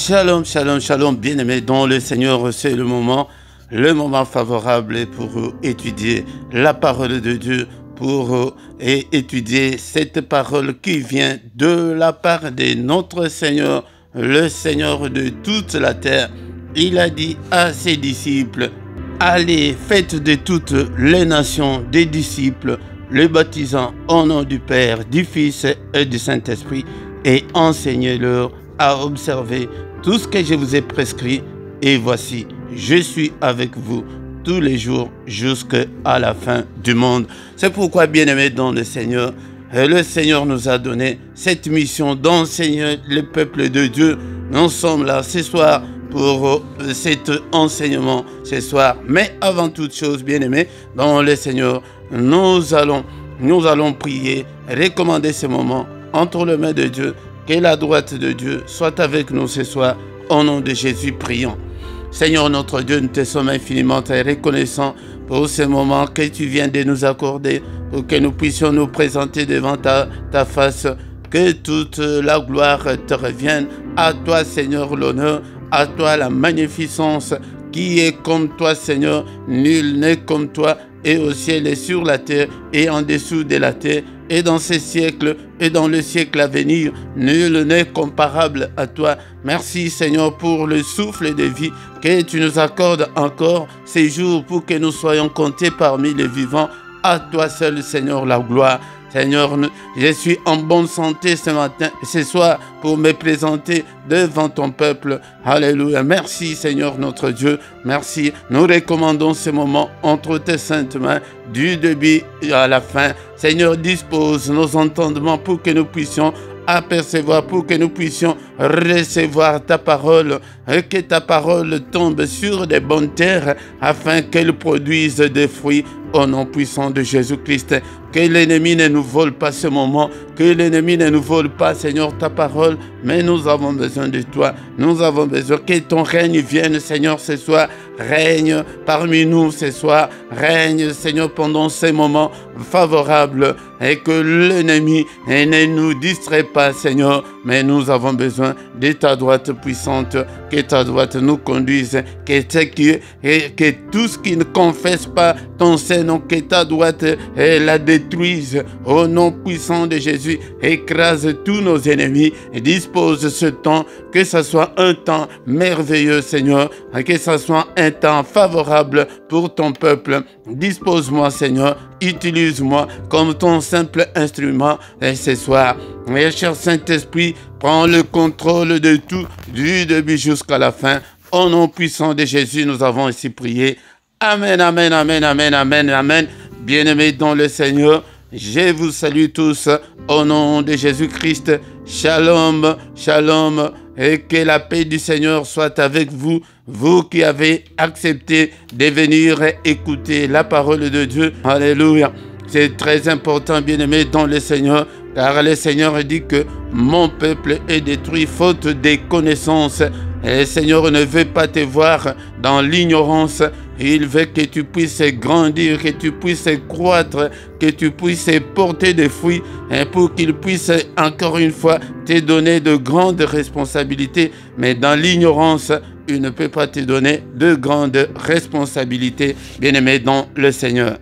Shalom, shalom, shalom, bien-aimés dans le Seigneur, c'est le moment favorable pour étudier la parole de Dieu, pour étudier cette parole qui vient de la part de notre Seigneur, le Seigneur de toute la terre. Il a dit à ses disciples, allez, faites de toutes les nations des disciples, les baptisant au nom du Père, du Fils et du Saint-Esprit, et enseignez-leur à observer tout ce que je vous ai prescrit. Et voici, je suis avec vous tous les jours jusqu'à la fin du monde. C'est pourquoi, bien-aimés dans le Seigneur nous a donné cette mission d'enseigner le peuple de Dieu. Nous sommes là ce soir pour cet enseignement ce soir. Mais avant toute chose, bien-aimés dans le Seigneur, nous allons prier, recommander ce moment entre les mains de Dieu. Que la droite de Dieu soit avec nous ce soir. Au nom de Jésus, prions. Seigneur notre Dieu, nous te sommes infiniment reconnaissants pour ce moment que tu viens de nous accorder, pour que nous puissions nous présenter devant ta face. Que toute la gloire te revienne. À toi, Seigneur, l'honneur. À toi, la magnificence. Qui est comme toi, Seigneur? Nul n'est comme toi. Et au ciel et sur la terre et en dessous de la terre, et dans ces siècles et dans le siècle à venir, nul n'est comparable à toi. Merci Seigneur pour le souffle de vie que tu nous accordes encore ces jours pour que nous soyons comptés parmi les vivants. À toi seul Seigneur la gloire. Seigneur, je suis en bonne santé ce soir pour me présenter devant ton peuple. Alléluia. Merci Seigneur notre Dieu. Merci. Nous recommandons ce moment entre tes saintes mains du début à la fin. Seigneur, dispose nos entendements pour que nous puissions apercevoir, pour que nous puissions recevoir ta parole, et que ta parole tombe sur des bonnes terres afin qu'elle produise des fruits au nom puissant de Jésus-Christ. Que l'ennemi ne nous vole pas ce moment, que l'ennemi ne nous vole pas, Seigneur, ta parole, mais nous avons besoin de toi. Nous avons besoin que ton règne vienne, Seigneur, ce soir. Règne parmi nous ce soir. Règne, Seigneur, pendant ces moments favorables et que l'ennemi ne nous distrait pas, Seigneur, mais nous avons besoin de ta droite puissante, que ta droite nous conduise, que tout ce qui ne confesse pas ton Seigneur, que ta droite la détruise au nom puissant de Jésus, écrase tous nos ennemis et dispose ce temps, que ce soit un temps merveilleux, Seigneur, que ce soit un temps favorable pour ton peuple. Dispose-moi, Seigneur, utilise-moi comme ton simple instrument et ce soir. Mon cher Saint-Esprit, prends le contrôle de tout, du début jusqu'à la fin. Au nom puissant de Jésus, nous avons ainsi prié. Amen, amen, amen, amen, amen, amen. Bien-aimés dans le Seigneur, je vous salue tous au nom de Jésus-Christ. Shalom, shalom, et que la paix du Seigneur soit avec vous, vous qui avez accepté de venir écouter la parole de Dieu. Alléluia. C'est très important, bien-aimés dans le Seigneur, car le Seigneur dit que mon peuple est détruit faute de connaissances. Et le Seigneur ne veut pas te voir dans l'ignorance. Il veut que tu puisses grandir, que tu puisses croître, que tu puisses porter des fruits, et pour qu'il puisse encore une fois te donner de grandes responsabilités. Mais dans l'ignorance, il ne peut pas te donner de grandes responsabilités, bien-aimé dans le Seigneur.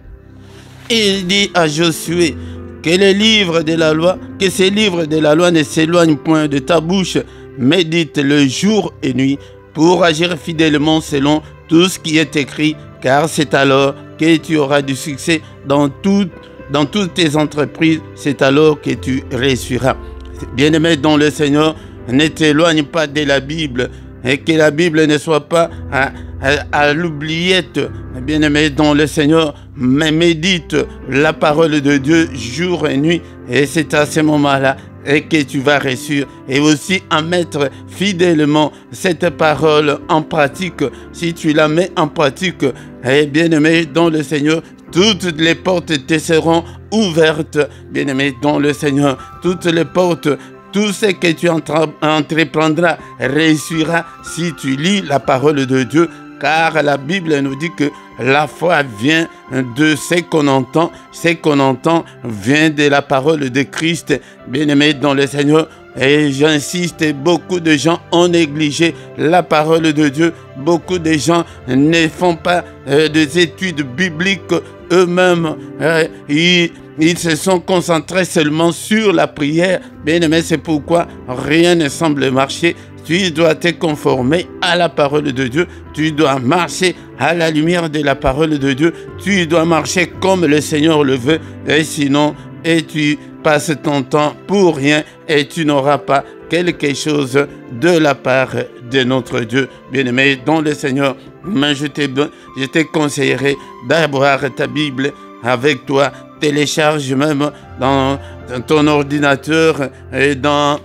Il dit à Josué que les livres de la loi, que ces livres de la loi ne s'éloignent point de ta bouche, médite le jour et nuit pour agir fidèlement selon tout ce qui est écrit, car c'est alors que tu auras du succès dans toutes tes entreprises, c'est alors que tu réussiras. Bien-aimé dans le Seigneur, ne t'éloigne pas de la Bible, et que la Bible ne soit pas à l'oubliette. Bien-aimé dans le Seigneur, mais médite la parole de Dieu jour et nuit, et c'est à ce moment-là et que tu vas réussir, et aussi à mettre fidèlement cette parole en pratique. Si tu la mets en pratique, et bien-aimé dans le Seigneur, toutes les portes te seront ouvertes. Bien-aimé dans le Seigneur, toutes les portes, tout ce que tu entreprendras réussira si tu lis la parole de Dieu. Car la Bible nous dit que la foi vient de ce qu'on entend vient de la parole de Christ. Bien-aimés dans le Seigneur, et j'insiste, beaucoup de gens ont négligé la parole de Dieu. Beaucoup de gens ne font pas des études bibliques eux-mêmes. Ils se sont concentrés seulement sur la prière. Bien-aimé, c'est pourquoi rien ne semble marcher. Tu dois te conformer à la parole de Dieu. Tu dois marcher à la lumière de la parole de Dieu. Tu dois marcher comme le Seigneur le veut. Et sinon, tu passes ton temps pour rien et tu n'auras pas quelque chose de la part de notre Dieu. Bien-aimé, dans le Seigneur, mais je te conseillerais d'avoir ta Bible avec toi. Télécharge même dans ton ordinateur et dans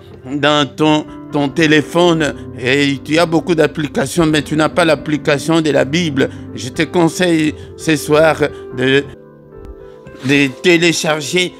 ton téléphone, et tu as beaucoup d'applications, mais tu n'as pas l'application de la Bible. Je te conseille ce soir de télécharger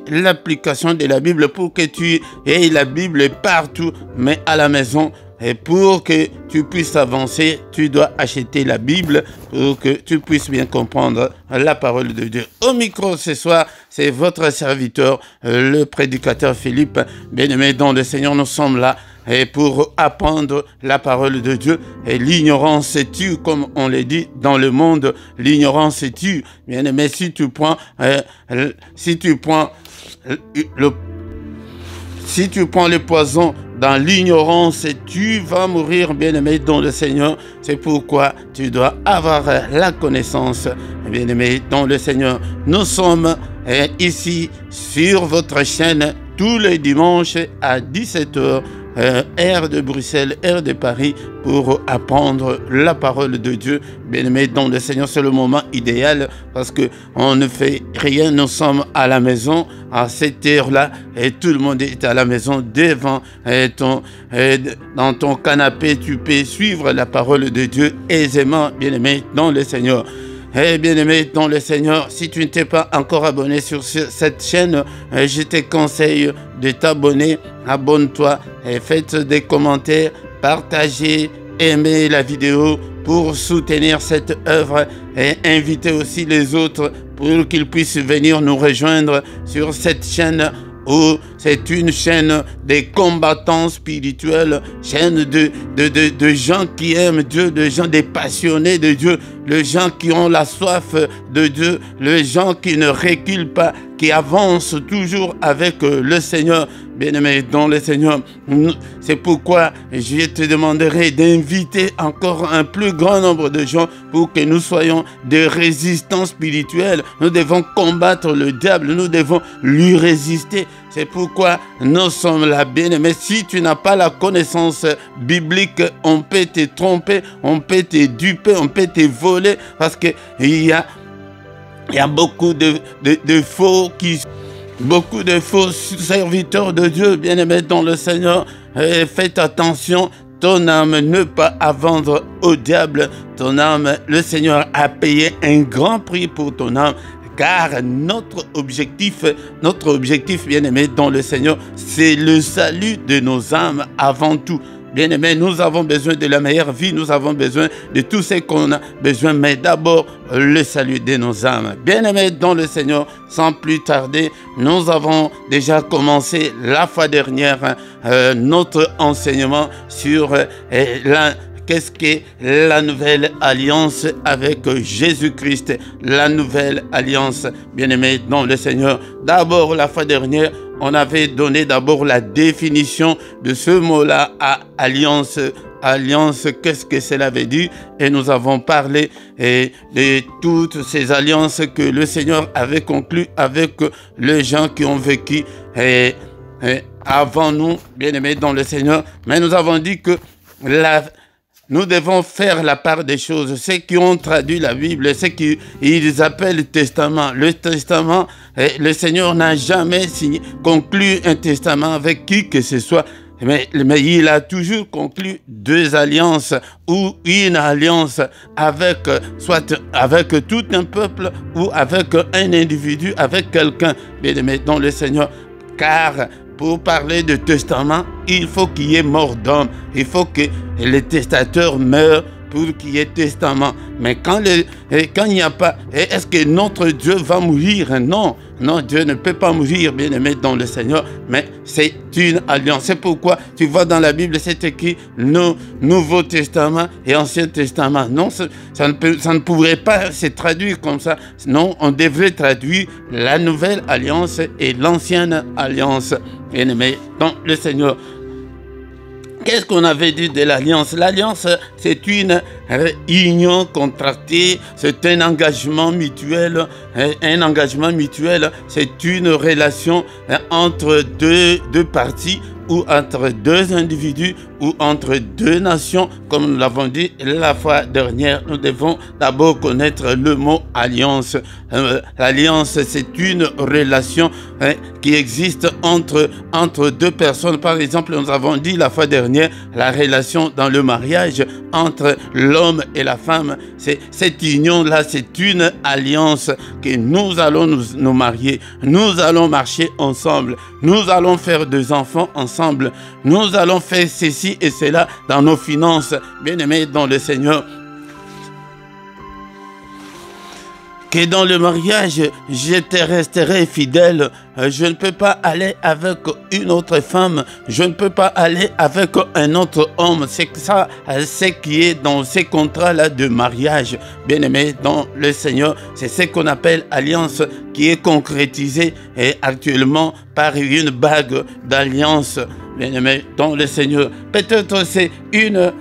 l'application de la Bible pour que tu aies la Bible partout, mais à la maison. Et pour que tu puisses avancer, tu dois acheter la Bible pour que tu puisses bien comprendre la parole de Dieu. Au micro ce soir, c'est votre serviteur, le prédicateur Philippe. Bien-aimé dans le Seigneur, nous sommes là et pour apprendre la parole de Dieu. Et l'ignorance tue, comme on le dit dans le monde, l'ignorance tue. Bien-aimé, si tu prends le poison dans l'ignorance, tu vas mourir, bien-aimé dans le Seigneur. C'est pourquoi tu dois avoir la connaissance, bien-aimé dans le Seigneur. Nous sommes ici sur votre chaîne tous les dimanches à 17h, heure de Bruxelles, heure de Paris, pour apprendre la parole de Dieu. Bien-aimé dans le Seigneur, c'est le moment idéal parce qu'on ne fait rien. Nous sommes à la maison à cette heure-là et tout le monde est à la maison devant dans ton canapé. Tu peux suivre la parole de Dieu aisément, bien-aimé dans le Seigneur. Eh bien-aimé dans le Seigneur, si tu ne t'es pas encore abonné sur cette chaîne, je te conseille de t'abonner. Abonne-toi et faites des commentaires, partagez, aimez la vidéo pour soutenir cette œuvre et invitez aussi les autres pour qu'ils puissent venir nous rejoindre sur cette chaîne où c'est une chaîne des combattants spirituels, chaîne de gens qui aiment Dieu, de gens des passionnés de Dieu, les gens qui ont la soif de Dieu, les gens qui ne reculent pas, qui avancent toujours avec le Seigneur. Bien-aimé dans le Seigneur, c'est pourquoi je te demanderai d'inviter encore un plus grand nombre de gens pour que nous soyons des résistants spirituels. Nous devons combattre le diable, nous devons lui résister. C'est pourquoi nous sommes là, bien-aimé. Si tu n'as pas la connaissance biblique, on peut te tromper, on peut te duper, on peut te voler, parce qu'il y a beaucoup de faux beaucoup de faux serviteurs de Dieu, bien-aimés dans le Seigneur. Faites attention, ton âme ne pas à vendre au diable. Ton âme, le Seigneur a payé un grand prix pour ton âme. Car notre objectif, bien-aimé dans le Seigneur, c'est le salut de nos âmes avant tout. Bien-aimés, nous avons besoin de la meilleure vie, nous avons besoin de tout ce qu'on a besoin, mais d'abord le salut de nos âmes. Bien-aimés dans le Seigneur, sans plus tarder, nous avons déjà commencé la fois dernière notre enseignement sur qu'est-ce qu'est la nouvelle alliance avec Jésus-Christ, la nouvelle alliance, bien-aimés dans le Seigneur. D'abord, la fois dernière, on avait donné d'abord la définition de ce mot-là, alliance. Alliance, qu'est-ce que cela veut dire? Et nous avons parlé de toutes ces alliances que le Seigneur avait conclues avec les gens qui ont vécu avant nous, bien-aimés dans le Seigneur. Mais nous avons dit que nous devons faire la part des choses. Ceux qui ont traduit la Bible, ceux qu'ils appellent testament. Le testament, le Seigneur n'a jamais conclu un testament avec qui que ce soit. Mais il a toujours conclu deux alliances ou une alliance soit avec tout un peuple ou avec un individu, avec quelqu'un, bien-aimé dans le Seigneur. Car pour parler de testament, il faut qu'il y ait mort d'homme. Il faut que les testateurs meurent pour qu'il y ait testament. Mais quand il n'y a pas, est-ce que notre Dieu va mourir? Non, non, Dieu ne peut pas mourir, bien-aimé dans le Seigneur, mais c'est une alliance. C'est pourquoi tu vois dans la Bible, c'est écrit Nouveau Testament et Ancien Testament. Non, ça ne pourrait pas se traduire comme ça. Non, on devrait traduire la Nouvelle Alliance et l'Ancienne Alliance, bien-aimé dans le Seigneur. Qu'est-ce qu'on avait dit de l'alliance? L'alliance, c'est une union contractée, c'est un engagement mutuel. Un engagement mutuel, c'est une relation entre deux parties ou entre deux individus ou entre deux nations. Comme nous l'avons dit la fois dernière, nous devons d'abord connaître le mot alliance. L'alliance, c'est une relation qui existe entre deux personnes. Par exemple, nous avons dit la fois dernière la relation dans le mariage entre l'homme et la femme. Cette union-là, c'est une alliance que nous allons nous marier. Nous allons marcher ensemble. Nous allons faire des enfants ensemble. Nous allons faire ceci et cela dans nos finances. Bien-aimés dans le Seigneur, que dans le mariage, je te resterai fidèle. Je ne peux pas aller avec une autre femme. Je ne peux pas aller avec un autre homme. C'est ça, ce qui est dans ces contrats-là de mariage. Bien-aimé dans le Seigneur, c'est ce qu'on appelle alliance qui est concrétisée actuellement par une bague d'alliance. Bien-aimé dans le Seigneur, peut-être c'est une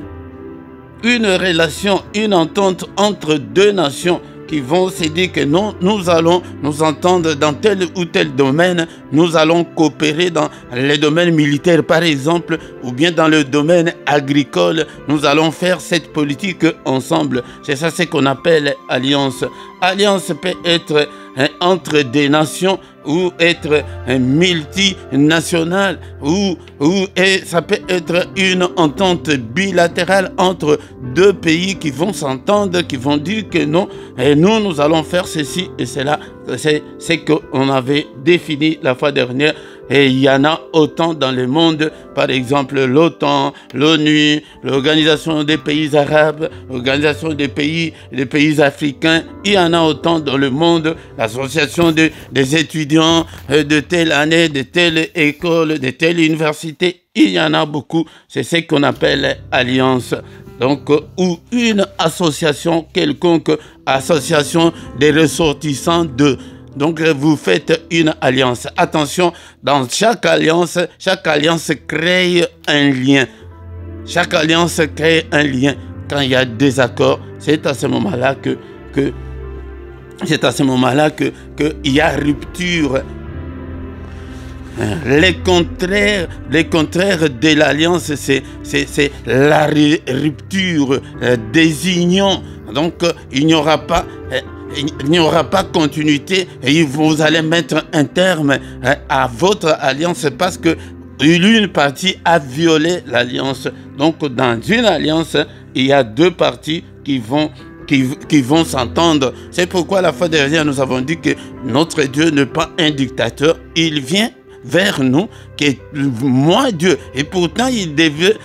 relation, une entente entre deux nations qui vont se dire que non, nous allons nous entendre dans tel ou tel domaine, nous allons coopérer dans les domaines militaires par exemple, ou bien dans le domaine agricole, nous allons faire cette politique ensemble. C'est ça ce qu'on appelle alliance. Alliance peut être entre des nations ou être multinational et ça peut être une entente bilatérale entre deux pays qui vont s'entendre, qui vont dire que non, et nous allons faire ceci et cela. C'est ce qu'on avait défini la fois dernière. Et il y en a autant dans le monde, par exemple l'OTAN, l'ONU, l'Organisation des pays arabes, l'Organisation des pays africains. Il y en a autant dans le monde, l'association des étudiants de telle année, de telle école, de telle université. Il y en a beaucoup. C'est ce qu'on appelle alliance. Donc, ou une association quelconque, association des ressortissants de... Donc, vous faites une alliance. Attention, dans chaque alliance crée un lien. Chaque alliance crée un lien. Quand il y a des accords, c'est à ce moment-là qu'il y a rupture. Les contraires de l'alliance, c'est la rupture, désunion. Donc, il n'y aura pas continuité et vous allez mettre un terme à votre alliance parce que l'une partie a violé l'alliance. Donc, dans une alliance, il y a deux parties qui vont s'entendre. C'est pourquoi la fois dernière, nous avons dit que notre Dieu n'est pas un dictateur. Il vient vers nous, que moi, Dieu, et pourtant, il devait...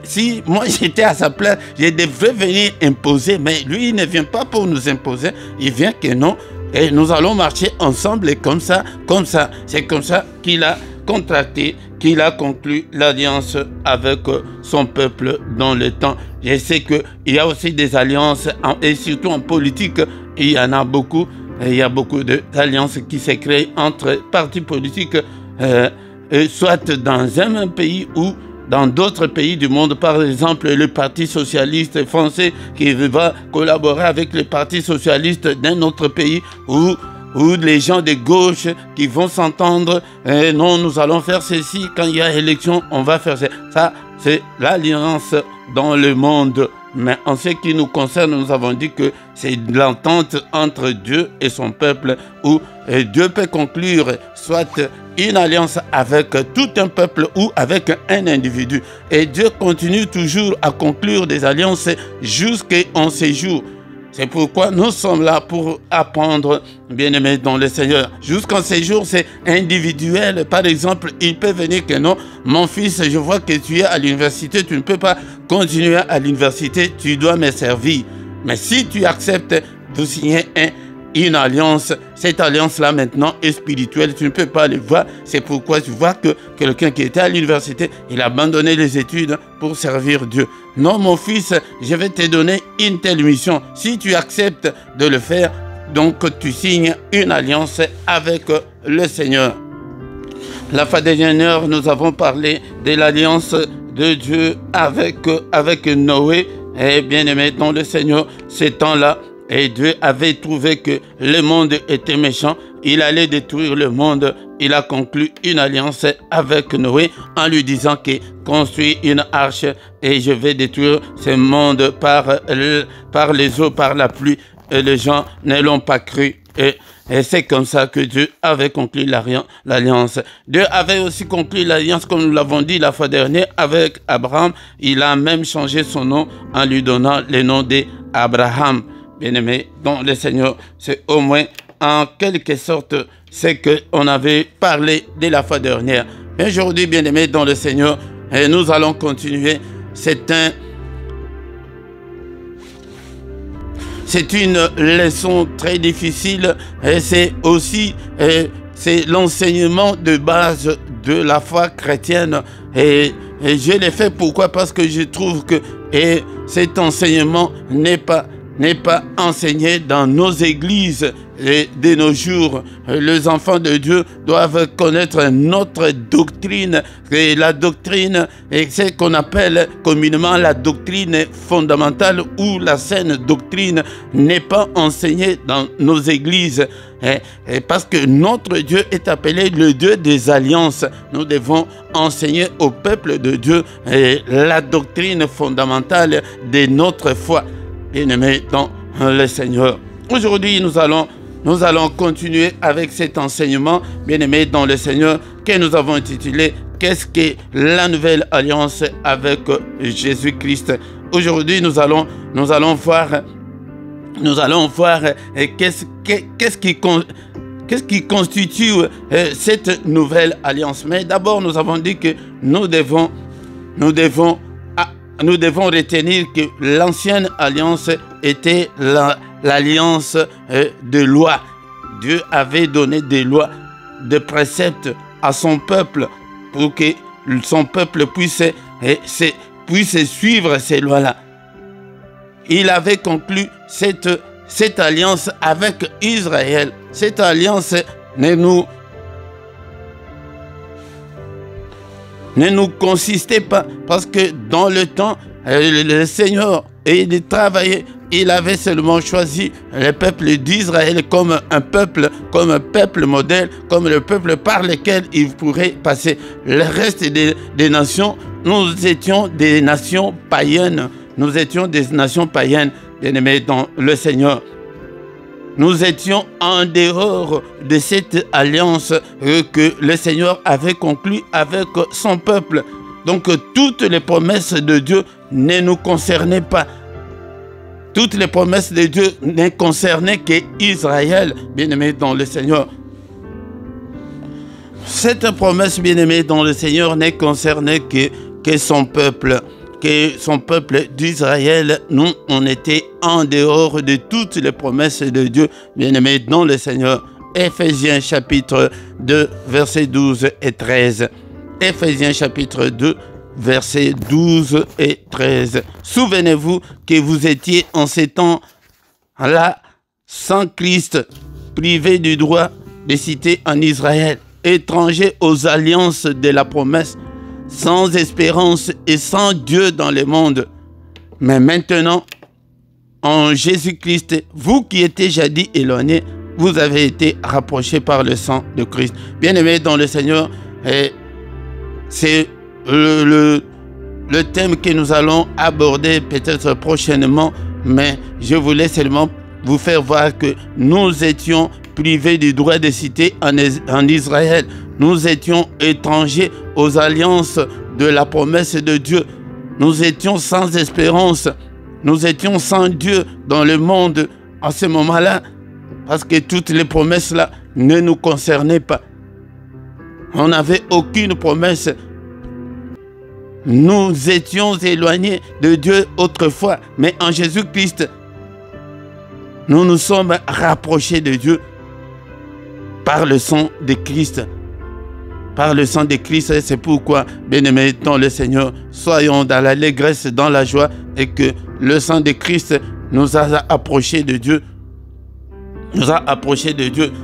Si moi j'étais à sa place, je devrais venir imposer, mais lui il ne vient pas pour nous imposer, il vient que non, et nous allons marcher ensemble et comme ça. C'est comme ça qu'il a contracté, qu'il a conclu l'alliance avec son peuple dans le temps. Je sais qu'il y a aussi des alliances, et surtout en politique, il y en a beaucoup, il y a beaucoup d'alliances qui se créent entre partis politiques, soit dans un même pays ou dans d'autres pays du monde. Par exemple, le Parti socialiste français qui va collaborer avec le Parti socialiste d'un autre pays, ou les gens de gauche qui vont s'entendre, non, nous allons faire ceci, quand il y a élection, on va faire ça. Ça, c'est l'alliance dans le monde. Mais en ce qui nous concerne, nous avons dit que c'est l'entente entre Dieu et son peuple, où Dieu peut conclure soit une alliance avec tout un peuple ou avec un individu. Et Dieu continue toujours à conclure des alliances jusqu'en ces jours. C'est pourquoi nous sommes là pour apprendre, bien-aimés dans le Seigneur. Jusqu'en ces jours, c'est individuel. Par exemple, il peut venir que non, mon fils, je vois que tu es à l'université, tu ne peux pas continuer à l'université, tu dois me servir. Mais si tu acceptes de signer une alliance, cette alliance-là maintenant est spirituelle, tu ne peux pas le voir. C'est pourquoi tu vois que quelqu'un qui était à l'université, il a abandonné les études pour servir Dieu. Non, mon fils, je vais te donner une telle mission. Si tu acceptes de le faire, donc tu signes une alliance avec le Seigneur. La fois dernière, nous avons parlé de l'alliance de Dieu avec Noé. Et bien aimé dans le Seigneur, ces temps-là, et Dieu avait trouvé que le monde était méchant. Il allait détruire le monde. Il a conclu une alliance avec Noé en lui disant qu'il construit une arche et je vais détruire ce monde par les eaux, par la pluie. Et les gens ne l'ont pas cru. Et c'est comme ça que Dieu avait conclu l'alliance. Dieu avait aussi conclu l'alliance, comme nous l'avons dit la fois dernière, avec Abraham. Il a même changé son nom en lui donnant le nom d'Abraham. Bien-aimé, dans le Seigneur, c'est au moins en quelque sorte ce qu'on avait parlé dès la fois dernière. Et aujourd'hui, bien-aimé, dans le Seigneur, nous allons continuer. C'est une leçon très difficile et c'est aussi c'est l'enseignement de base de la foi chrétienne. Et je l'ai fait pourquoi? Parce que je trouve que cet enseignement n'est pas enseigné dans nos églises de nos jours. Les enfants de Dieu doivent connaître notre doctrine. Et la doctrine, c'est ce qu'on appelle communément la doctrine fondamentale ou la saine doctrine n'est pas enseignée dans nos églises. Parce que notre Dieu est appelé le Dieu des alliances. Nous devons enseigner au peuple de Dieu la doctrine fondamentale de notre foi. Bien-aimés dans le Seigneur. Aujourd'hui, nous allons continuer avec cet enseignement, bien-aimés dans le Seigneur, que nous avons intitulé « Qu'est-ce que la nouvelle alliance avec Jésus-Christ ?» Aujourd'hui, nous allons voir qu'est-ce qui constitue cette nouvelle alliance. Mais d'abord, nous avons dit que nous devons retenir que l'ancienne alliance était l'alliance de loi. Dieu avait donné des lois, des préceptes à son peuple pour que son peuple puisse suivre ces lois-là. Il avait conclu cette alliance avec Israël. Cette alliance ne nous consistait pas parce que dans le temps, le Seigneur, il travaillait, il avait seulement choisi le peuple d'Israël comme un peuple modèle, comme le peuple par lequel il pourrait passer. Le reste des nations, nous étions des nations païennes. Nous étions des nations païennes, bien-aimés dans le Seigneur. Nous étions en dehors de cette alliance que le Seigneur avait conclue avec son peuple. Donc toutes les promesses de Dieu ne nous concernaient pas. Toutes les promesses de Dieu ne concernaient qu'Israël, bien-aimé dans le Seigneur. Cette promesse, bien-aimé dans le Seigneur, ne concernait que son peuple. Que son peuple d'Israël, nous, on était en dehors de toutes les promesses de Dieu, bien-aimés dans le Seigneur. Éphésiens chapitre 2, versets 12 et 13. Éphésiens chapitre 2, versets 12 et 13. Souvenez-vous que vous étiez en ces temps-là sans Christ, privés du droit de cité en Israël, étrangers aux alliances de la promesse, sans espérance et sans Dieu dans le monde. Mais maintenant, en Jésus-Christ, vous qui étiez jadis éloignés, vous avez été rapprochés par le sang de Christ. Bien-aimés dans le Seigneur, c'est le thème que nous allons aborder peut-être prochainement, mais je voulais seulement vous faire voir que nous étions privés du droit de cité en Israël. Nous étions étrangers aux alliances de la promesse de Dieu. Nous étions sans espérance Nous étions sans Dieu dans le monde à ce moment-là, parce que toutes les promesses-là ne nous concernaient pas. On n'avait aucune promesse. Nous étions éloignés de Dieu autrefois, mais en Jésus-Christ, nous nous sommes rapprochés de Dieu par le sang de Christ. Par le sang de Christ, c'est pourquoi, bien-aimés dans le Seigneur, soyons dans l'allégresse, dans la joie, et que le sang de Christ nous a approchés de Dieu.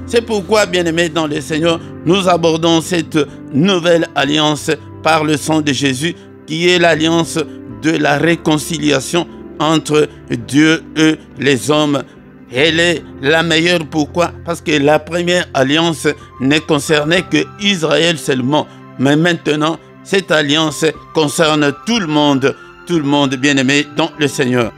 C'est pourquoi, bien-aimés dans le Seigneur, nous abordons cette nouvelle alliance par le sang de Jésus, qui est l'alliance de la réconciliation entre Dieu et les hommes. Elle est la meilleure. Pourquoi? Parce que la première alliance ne concernait que Israël seulement. Mais maintenant, cette alliance concerne tout le monde bien-aimé dans le Seigneur.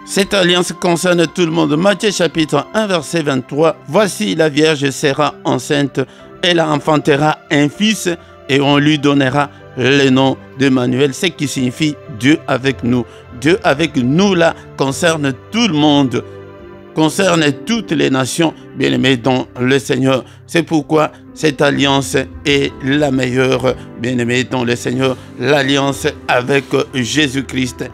Cette alliance concerne tout le monde. Matthieu chapitre 1 verset 23. Voici la Vierge sera enceinte, elle enfantera un fils et on lui donnera le nom d'Emmanuel, ce qui signifie Dieu avec nous. Dieu avec nous là concerne tout le monde, concerne toutes les nations bien-aimées dans le Seigneur. C'est pourquoi cette alliance est la meilleure, bien-aimée dans le Seigneur, l'alliance avec Jésus-Christ.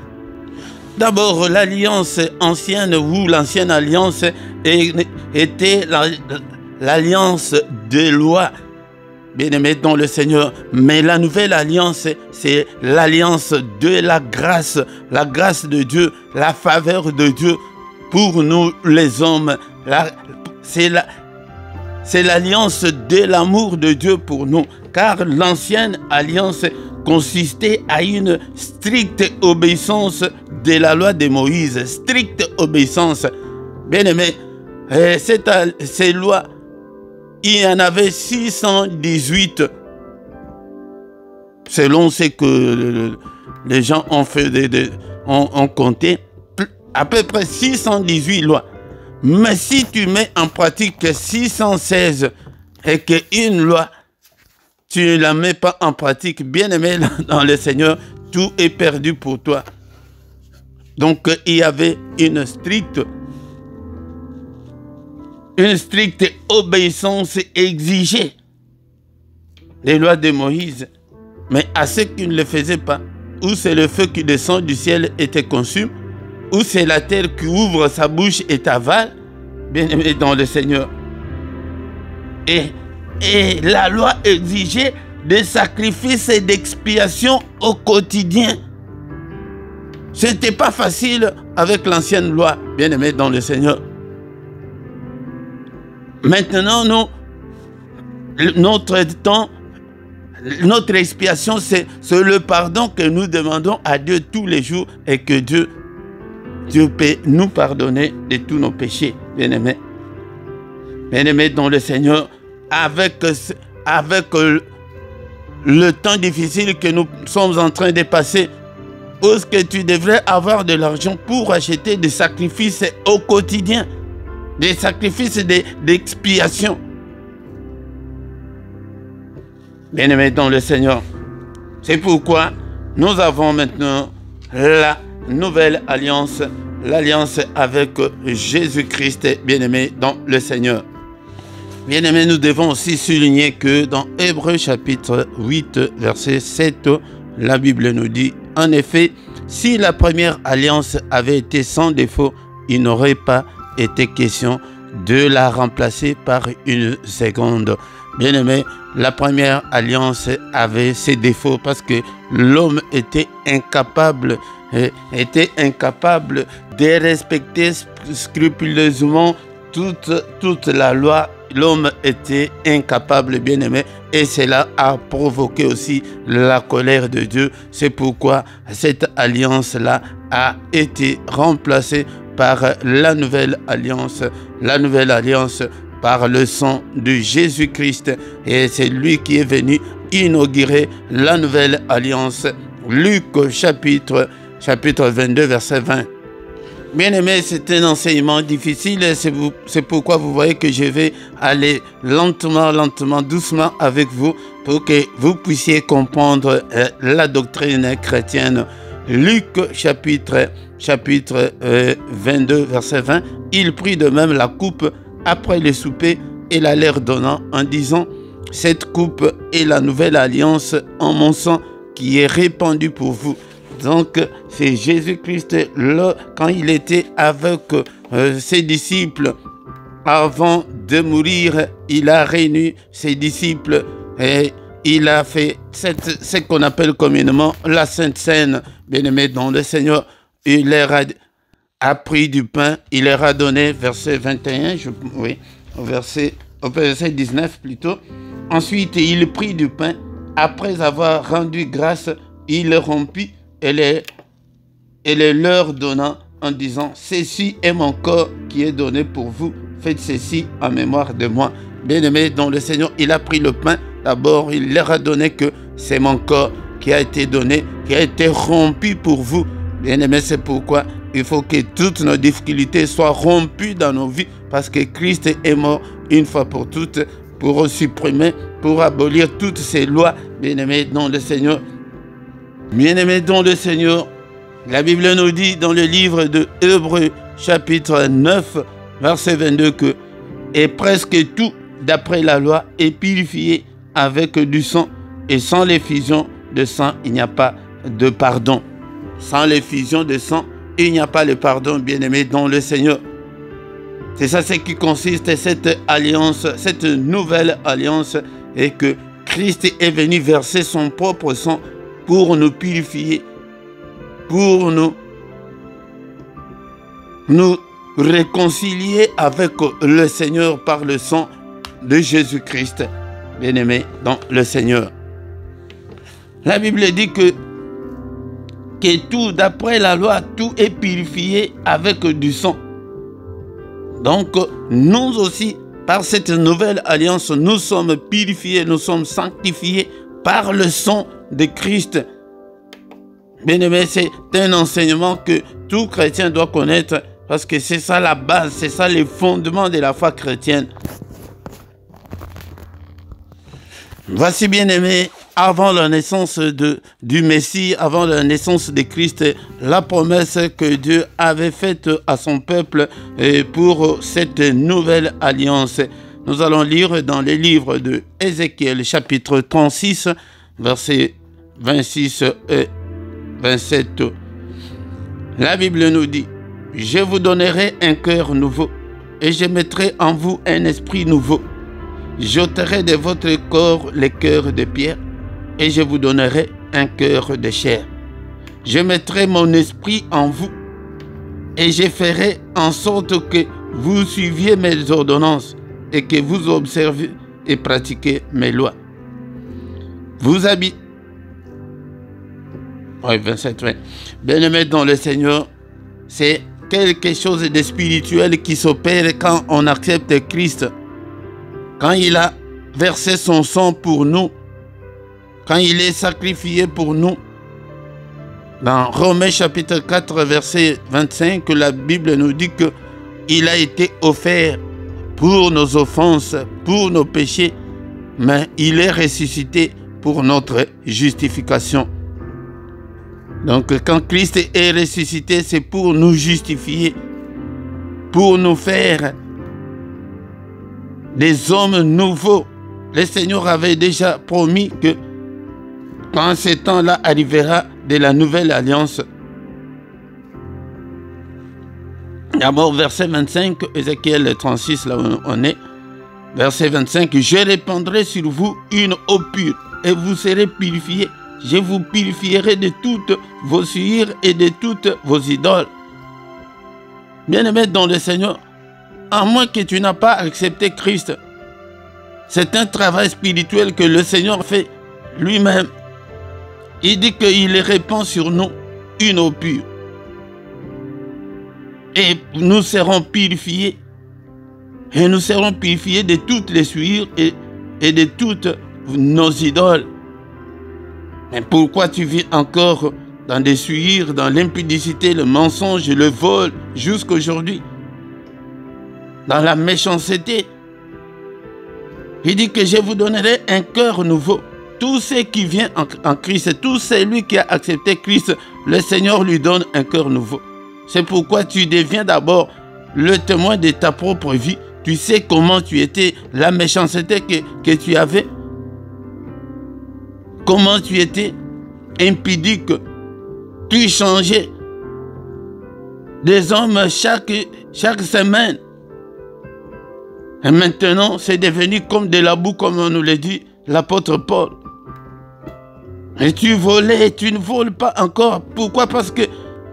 D'abord, l'alliance ancienne ou l'ancienne alliance était l'alliance des lois, bien-aimés dans le Seigneur. Mais la nouvelle alliance, c'est l'alliance de la grâce de Dieu, la faveur de Dieu pour nous les hommes. C'est l'alliance de l'amour de Dieu pour nous, car l'ancienne alliance consistait à une stricte obéissance de la loi de Moïse, stricte obéissance. Bien-aimés, ces lois, il y en avait 618, selon ce que les gens ont fait, ont compté, à peu près 618 lois. Mais si tu mets en pratique 616 et qu'une loi, tu ne la mets pas en pratique, bien-aimé dans le Seigneur, tout est perdu pour toi. Donc il y avait une stricte obéissance exigée des lois de Moïse. Mais à ceux qui ne le faisaient pas, ou c'est le feu qui descend du ciel et te consume, ou c'est la terre qui ouvre sa bouche et t'avale, bien-aimé dans le Seigneur. Et la loi exigeait des sacrifices et d'expiation au quotidien. Ce n'était pas facile avec l'ancienne loi, bien-aimé dans le Seigneur. Maintenant, notre temps, notre expiation, c'est le pardon que nous demandons à Dieu tous les jours et que Dieu peut nous pardonner de tous nos péchés, bien-aimés. Bien-aimés dans le Seigneur, avec le temps difficile que nous sommes en train de passer, où est-ce que tu devrais avoir de l'argent pour acheter des sacrifices au quotidien, des sacrifices d'expiation. Bien-aimés dans le Seigneur, c'est pourquoi nous avons maintenant la nouvelle alliance, l'alliance avec Jésus-Christ, bien-aimé dans le Seigneur. Bien-aimés, nous devons aussi souligner que dans Hébreux chapitre 8, verset 7, la Bible nous dit, en effet, si la première alliance avait été sans défaut, il n'aurait pas été question de la remplacer par une seconde. Bien-aimés, la première alliance avait ses défauts parce que l'homme était incapable de respecter scrupuleusement toute la loi. L'homme était incapable, bien-aimé, et cela a provoqué aussi la colère de Dieu. C'est pourquoi cette alliance-là a été remplacée par la nouvelle alliance par le sang de Jésus-Christ. Et c'est lui qui est venu inaugurer la nouvelle alliance. Luc chapitre 22, verset 20. Bien-aimés, c'est un enseignement difficile, c'est pourquoi vous voyez que je vais aller lentement, doucement avec vous pour que vous puissiez comprendre la doctrine chrétienne. Luc chapitre 22, verset 20, « Il prit de même la coupe après le souper et la leur donnant en disant, « Cette coupe est la nouvelle alliance en mon sang qui est répandue pour vous. » Donc, c'est Jésus-Christ, quand il était avec ses disciples, avant de mourir, il a réuni ses disciples et il a fait ce qu'on appelle communément la Sainte Seine. Bien-aimés dans le Seigneur, il leur a pris du pain, il leur a donné, verset 21, verset 19 plutôt. Ensuite, il prit du pain, après avoir rendu grâce, il le rompit et le leur donnant en disant, « Ceci est mon corps qui est donné pour vous, faites ceci en mémoire de moi. » Bien-aimés dans le Seigneur, il a pris le pain, d'abord il leur a donné que c'est mon corps qui a été donné, qui a été rompu pour vous. Bien-aimés, c'est pourquoi il faut que toutes nos difficultés soient rompues dans nos vies, parce que Christ est mort une fois pour toutes, pour supprimer, pour abolir toutes ces lois. Bien-aimés dans le Seigneur, bien-aimés dans le Seigneur, la Bible nous dit dans le livre de Hébreux, chapitre 9, verset 22, que « Et presque tout, d'après la loi, est purifié avec du sang, et sans l'effusion de sang, il n'y a pas de pardon. » Sans l'effusion de sang, il n'y a pas de pardon, bien-aimés dans le Seigneur. C'est ça ce qui consiste, cette alliance, cette nouvelle alliance, et que Christ est venu verser son propre sang pour nous purifier, pour nous réconcilier avec le Seigneur par le sang de Jésus-Christ, bien-aimé dans le Seigneur. La Bible dit que tout, d'après la loi, tout est purifié avec du sang. Donc, nous aussi, par cette nouvelle alliance, nous sommes purifiés, nous sommes sanctifiés par le sang de Christ. Bien-aimé, c'est un enseignement que tout chrétien doit connaître, parce que c'est ça la base, c'est ça les fondements de la foi chrétienne. Voici, bien-aimé, avant la naissance du Messie, avant la naissance de Christ, la promesse que Dieu avait faite à son peuple pour cette nouvelle alliance. Nous allons lire dans les livres de Ézéchiel, chapitre 36, versets 26 et 27. La Bible nous dit, « Je vous donnerai un cœur nouveau, et je mettrai en vous un esprit nouveau. J'ôterai de votre corps les cœurs de pierre, et je vous donnerai un cœur de chair. Je mettrai mon esprit en vous, et je ferai en sorte que vous suiviez mes ordonnances, et que vous observiez et pratiquiez mes lois. Vous habitez. » 27, oui. Bien-aimés dans le Seigneur, c'est quelque chose de spirituel qui s'opère quand on accepte Christ. Quand il a versé son sang pour nous, quand il est sacrifié pour nous. Dans Romains chapitre 4, verset 25, la Bible nous dit qu'il a été offert pour nos offenses, pour nos péchés, mais il est ressuscité pour notre justification. Donc quand Christ est ressuscité, c'est pour nous justifier, pour nous faire des hommes nouveaux. Le Seigneur avait déjà promis que quand ce temps-là arrivera de la nouvelle alliance. D'abord, verset 25, Ézéchiel 36, là où on est. Verset 25, « Je répandrai sur vous une eau pure, et vous serez purifiés. Je vous purifierai de toutes vos souillures et de toutes vos idoles. » Bien-aimé dans le Seigneur, à moins que tu n'as pas accepté Christ, c'est un travail spirituel que le Seigneur fait lui-même. Il dit qu'il répand sur nous une eau pure. Et nous serons purifiés. Et nous serons purifiés de toutes les souillures et de toutes nos idoles. Mais pourquoi tu vis encore dans des souillures, dans l'impudicité, le mensonge, le vol, jusqu'aujourd'hui? Dans la méchanceté. Il dit que je vous donnerai un cœur nouveau. Tout ce qui vient en Christ, tout celui qui a accepté Christ le Seigneur lui donne un cœur nouveau. C'est pourquoi tu deviens d'abord le témoin de ta propre vie. Tu sais comment tu étais, la méchanceté que tu avais. Comment tu étais impudique. Tu changeais des hommes chaque semaine. Et maintenant, c'est devenu comme de la boue, comme on nous l'a dit l'apôtre Paul. Et tu volais, tu ne voles pas encore. Pourquoi? Parce que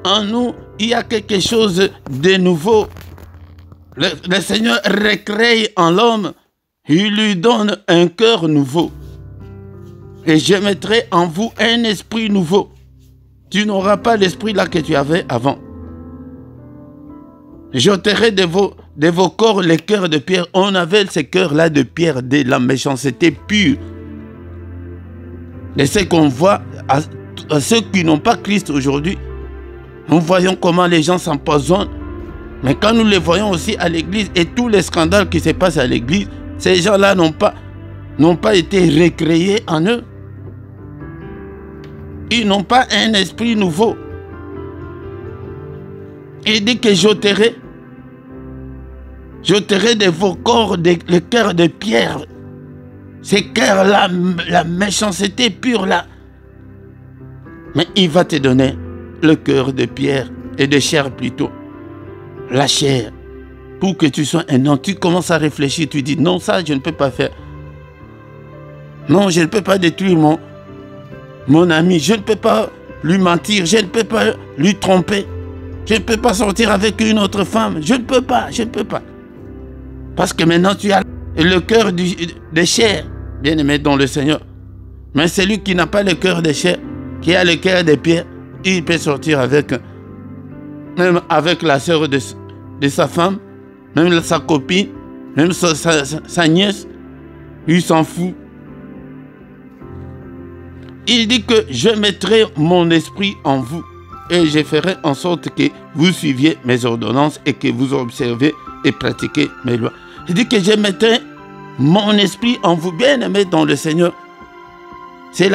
en nous, il y a quelque chose de nouveau. Le Seigneur recrée en l'homme. Il lui donne un cœur nouveau. Et je mettrai en vous un esprit nouveau. Tu n'auras pas l'esprit là que tu avais avant. J'ôterai de vos corps les cœurs de pierre. On avait ces cœurs-là de pierre, de la méchanceté pure. Et ce qu'on voit à ceux qui n'ont pas Christ aujourd'hui, nous voyons comment les gens s'empoisonnent. Mais quand nous les voyons aussi à l'église et tous les scandales qui se passent à l'église, ces gens-là n'ont pas été recréés en eux. Ils n'ont pas un esprit nouveau. Il dit que j'ôterai de vos corps le cœur de pierre. Ces cœurs-là, la méchanceté pure là. Mais il va te donner le cœur de pierre et de chair plutôt. La chair. Pour que tu sois un homme, tu commences à réfléchir, tu dis non, ça je ne peux pas faire. Non, je ne peux pas détruire mon ami, je ne peux pas lui mentir, je ne peux pas lui tromper. Je ne peux pas sortir avec une autre femme. Je ne peux pas. Parce que maintenant tu as le cœur de chair, bien-aimé dans le Seigneur. Mais celui qui n'a pas le cœur de chair, qui a le cœur de pierre, il peut sortir même avec la sœur de sa femme, même sa copine, même sa nièce. Il s'en fout. Il dit que je mettrai mon esprit en vous et je ferai en sorte que vous suiviez mes ordonnances et que vous observez et pratiquez mes lois. Il dit que je mettrai mon esprit en vous, bien-aimés dans le Seigneur. C'est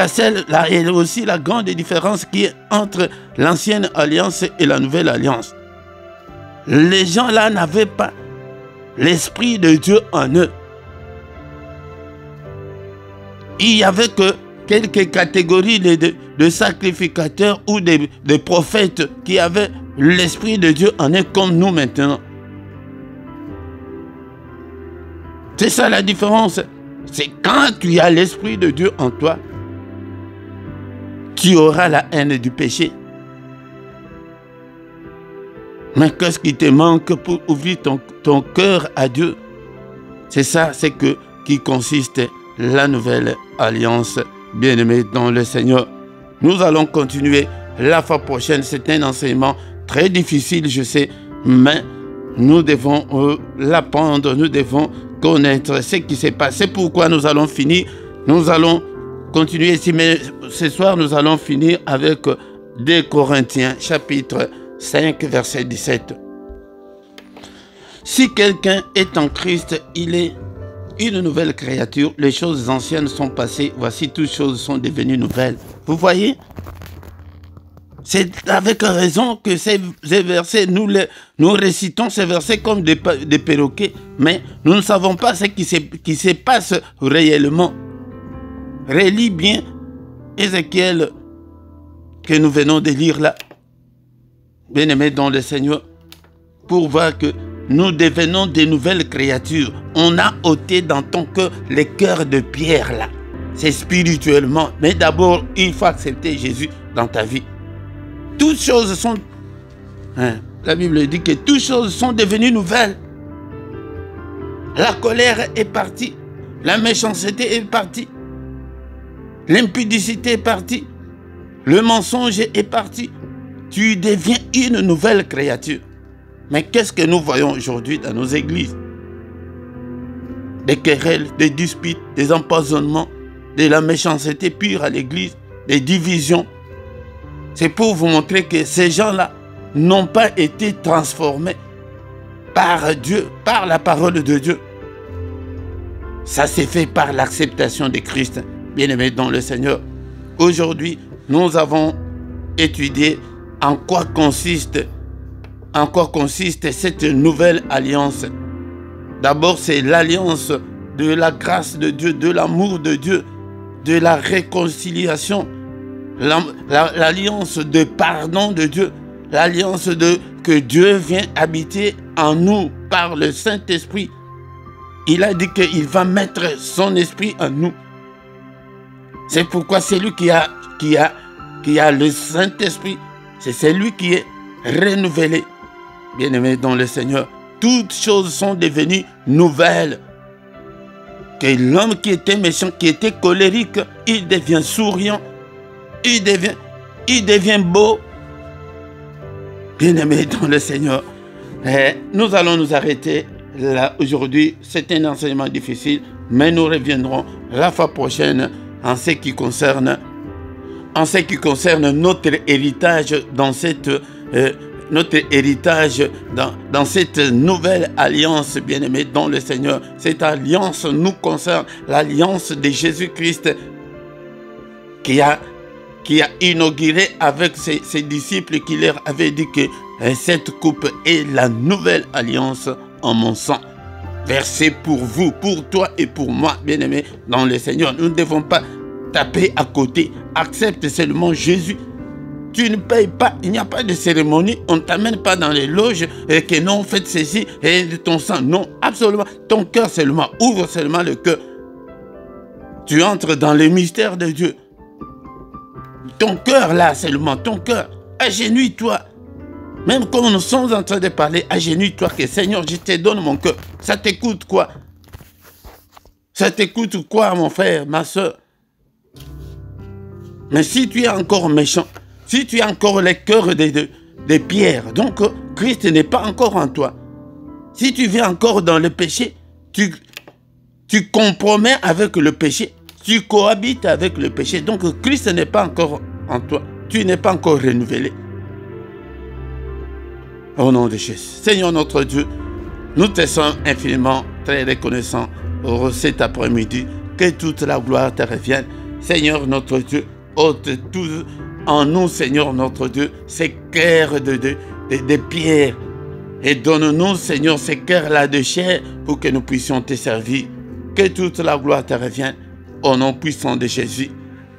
et aussi la grande différence qui est entre l'ancienne alliance et la nouvelle alliance. Les gens là n'avaient pas l'esprit de Dieu en eux. Il n'y avait que quelques catégories de sacrificateurs ou de prophètes qui avaient l'esprit de Dieu en eux comme nous maintenant. C'est ça la différence. C'est quand tu as l'esprit de Dieu en toi, tu auras la haine du péché. Mais qu'est-ce qui te manque pour ouvrir ton cœur à Dieu? C'est ça, qui consiste la nouvelle alliance. Bien-aimés dans le Seigneur, nous allons continuer la fois prochaine. C'est un enseignement très difficile, je sais, mais nous devons l'apprendre, nous devons connaître ce qui s'est passé. Pourquoi nous allons finir? Nous allons continuer ici, mais ce soir, nous allons finir avec 2 Corinthiens, chapitre 5, verset 17. Si quelqu'un est en Christ, il est une nouvelle créature. Les choses anciennes sont passées. Voici, toutes choses sont devenues nouvelles. Vous voyez? C'est avec raison que ces versets, nous récitons ces versets comme des perroquets, mais nous ne savons pas ce qui se passe réellement. Relis bien Ézéchiel que nous venons de lire là, bien-aimés dans le Seigneur, pour voir que nous devenons de nouvelles créatures. On a ôté dans ton cœur les cœurs de pierre là. C'est spirituellement. Mais d'abord, il faut accepter Jésus dans ta vie. Toutes choses sont... la Bible dit que toutes choses sont devenues nouvelles. La colère est partie. La méchanceté est partie. L'impudicité est partie. Le mensonge est parti. Tu deviens une nouvelle créature. Mais qu'est-ce que nous voyons aujourd'hui dans nos églises? Des querelles, des disputes, des empoisonnements, de la méchanceté pure à l'église, des divisions. C'est pour vous montrer que ces gens-là n'ont pas été transformés par Dieu, par la parole de Dieu. Ça s'est fait par l'acceptation de Christ, bien-aimés dans le Seigneur. Aujourd'hui, nous avons étudié en quoi consiste cette nouvelle alliance? D'abord, c'est l'alliance de la grâce de Dieu, de l'amour de Dieu, de la réconciliation, l'alliance de pardon de Dieu, l'alliance de que Dieu vient habiter en nous par le Saint-Esprit. Il a dit qu'il va mettre son esprit en nous. C'est pourquoi c'est lui qui a le Saint-Esprit. C'est celui qui est renouvelé. Bien-aimés dans le Seigneur, toutes choses sont devenues nouvelles. Que l'homme qui était méchant, qui était colérique, il devient souriant. Il devient beau. Bien-aimés dans le Seigneur, nous allons nous arrêter là aujourd'hui. C'est un enseignement difficile, mais nous reviendrons la fois prochaine en ce qui concerne notre héritage dans cette dans cette nouvelle alliance, bien-aimée dans le Seigneur. Cette alliance nous concerne, l'alliance de Jésus-Christ qui a inauguré avec ses disciples, qui leur avait dit que cette coupe est la nouvelle alliance en mon sang, versée pour vous, pour toi et pour moi, bien-aimés dans le Seigneur. Nous ne devons pas taper à côté. Accepte seulement Jésus. Tu ne payes pas, il n'y a pas de cérémonie, on ne t'amène pas dans les loges et que non, faites ceci et de ton sang. Non, absolument. Ton cœur seulement, ouvre seulement le cœur. Tu entres dans le mystère de Dieu. Ton cœur là seulement, ton cœur, agenouille-toi. Même comme nous sommes en train de parler, agenouille-toi que Seigneur, je te donne mon cœur. Ça t'écoute quoi? Ça t'écoute quoi, mon frère, ma soeur? Mais si tu es encore méchant, si tu as encore les cœurs de pierre, donc Christ n'est pas encore en toi. Si tu vis encore dans le péché, tu compromets avec le péché, tu cohabites avec le péché. Donc Christ n'est pas encore en toi. Tu n'es pas encore renouvelé. Au nom de Jésus. Seigneur notre Dieu, nous te sommes infiniment très reconnaissants pour cet après-midi. Que toute la gloire te revienne. Seigneur notre Dieu, ôte tout en nous, Seigneur notre Dieu, ces cœurs de pierre. Et donne-nous, Seigneur, ces cœurs-là de chair pour que nous puissions te servir. Que toute la gloire te revienne. Au nom puissant de Jésus.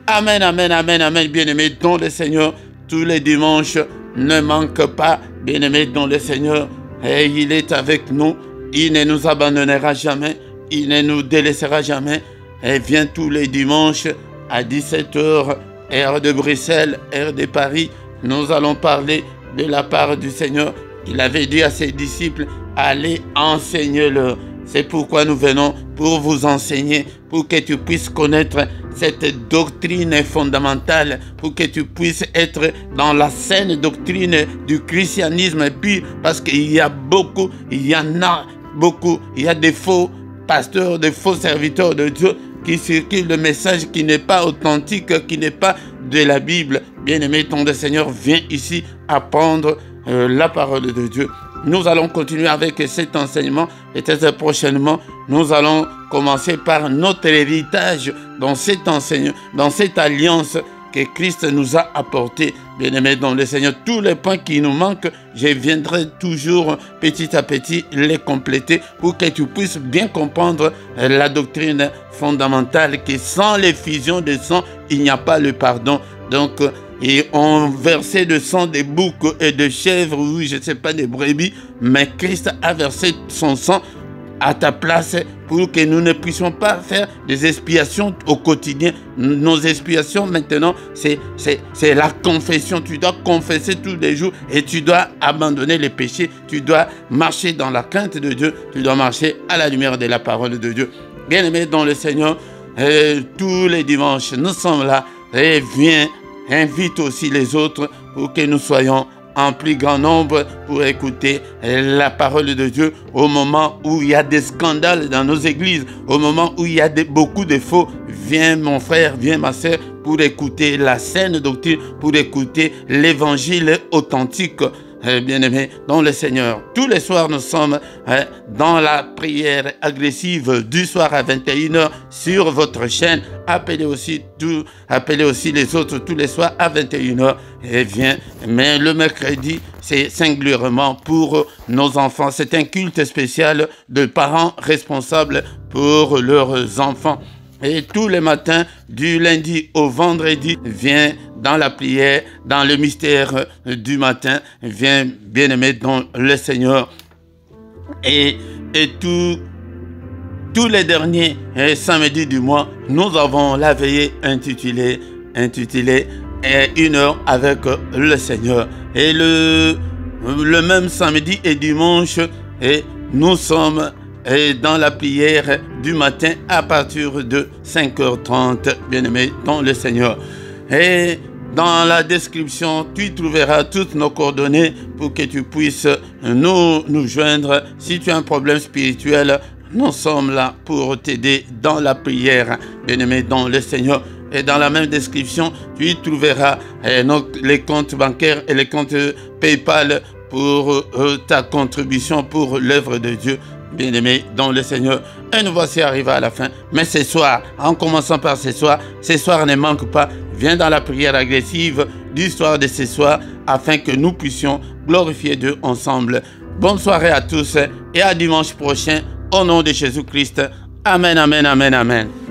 Amen, amen, amen, amen. Bien-aimés dans le Seigneur, tous les dimanches, ne manque pas, bien-aimés dans le Seigneur. Et il est avec nous. Il ne nous abandonnera jamais. Il ne nous délaissera jamais. Et vient tous les dimanches à 17 h, heure de Bruxelles, heure de Paris. Nous allons parler de la part du Seigneur. Il avait dit à ses disciples, allez enseigner-leur. C'est pourquoi nous venons pour vous enseigner, pour que tu puisses connaître cette doctrine fondamentale, pour que tu puisses être dans la saine doctrine du christianisme pur, parce qu'il y a beaucoup, il y en a beaucoup, il y a des faux pasteurs, des faux serviteurs de Dieu qui circulent le message qui n'est pas authentique, qui n'est pas de la Bible. Bien-aimé, ton Seigneur vient ici apprendre la parole de Dieu. Nous allons continuer avec cet enseignement. Peut-être prochainement, nous allons commencer par notre héritage dans cet enseignement, dans cette alliance que Christ nous a apporté. Bien-aimés dans le Seigneur, tous les points qui nous manquent, je viendrai toujours petit à petit les compléter pour que tu puisses bien comprendre la doctrine fondamentale que sans l'effusion de sang, il n'y a pas le pardon. Donc, et on versait de sang des boucs et de chèvres, oui, je ne sais pas, des brebis, mais Christ a versé son sang à ta place pour que nous ne puissions pas faire des expiations au quotidien. Nos expiations maintenant, c'est la confession. Tu dois confesser tous les jours et tu dois abandonner les péchés. Tu dois marcher dans la crainte de Dieu. Tu dois marcher à la lumière de la parole de Dieu. Bien-aimés dans le Seigneur, tous les dimanches, nous sommes là. Et viens, invite aussi les autres pour que nous soyons en plus grand nombre pour écouter la parole de Dieu au moment où il y a des scandales dans nos églises, au moment où il y a beaucoup de faux. Viens mon frère, viens ma sœur pour écouter la saine doctrine, pour écouter l'évangile authentique. bien-aimés dans le Seigneur. Tous les soirs, nous sommes dans la prière agressive du soir à 21h sur votre chaîne. Appelez aussi les autres tous les soirs à 21h. Et viens, mais le mercredi, c'est singulièrement pour nos enfants. C'est un culte spécial de parents responsables pour leurs enfants. Et tous les matins, du lundi au vendredi, viens dans la prière, dans le mystère du matin, viens bien-aimé dans le Seigneur. Et tous les derniers samedis du mois, nous avons la veillée intitulée Une heure avec le Seigneur. Et le même samedi et dimanche, nous sommes dans la prière du matin à partir de 5h30, bien-aimés dans le Seigneur. Et dans la description, tu trouveras toutes nos coordonnées pour que tu puisses nous joindre. Si tu as un problème spirituel, nous sommes là pour t'aider dans la prière, bien-aimé dans le Seigneur. Et dans la même description, tu trouveras les comptes bancaires et les comptes PayPal pour ta contribution pour l'œuvre de Dieu, bien-aimé dans le Seigneur. Et nous voici arrivés à la fin. Mais ce soir, en commençant par ce soir ne manque pas. Viens dans la prière agressive du soir de ce soir afin que nous puissions glorifier Dieu ensemble. Bonne soirée à tous et à dimanche prochain au nom de Jésus-Christ. Amen, amen, amen, amen.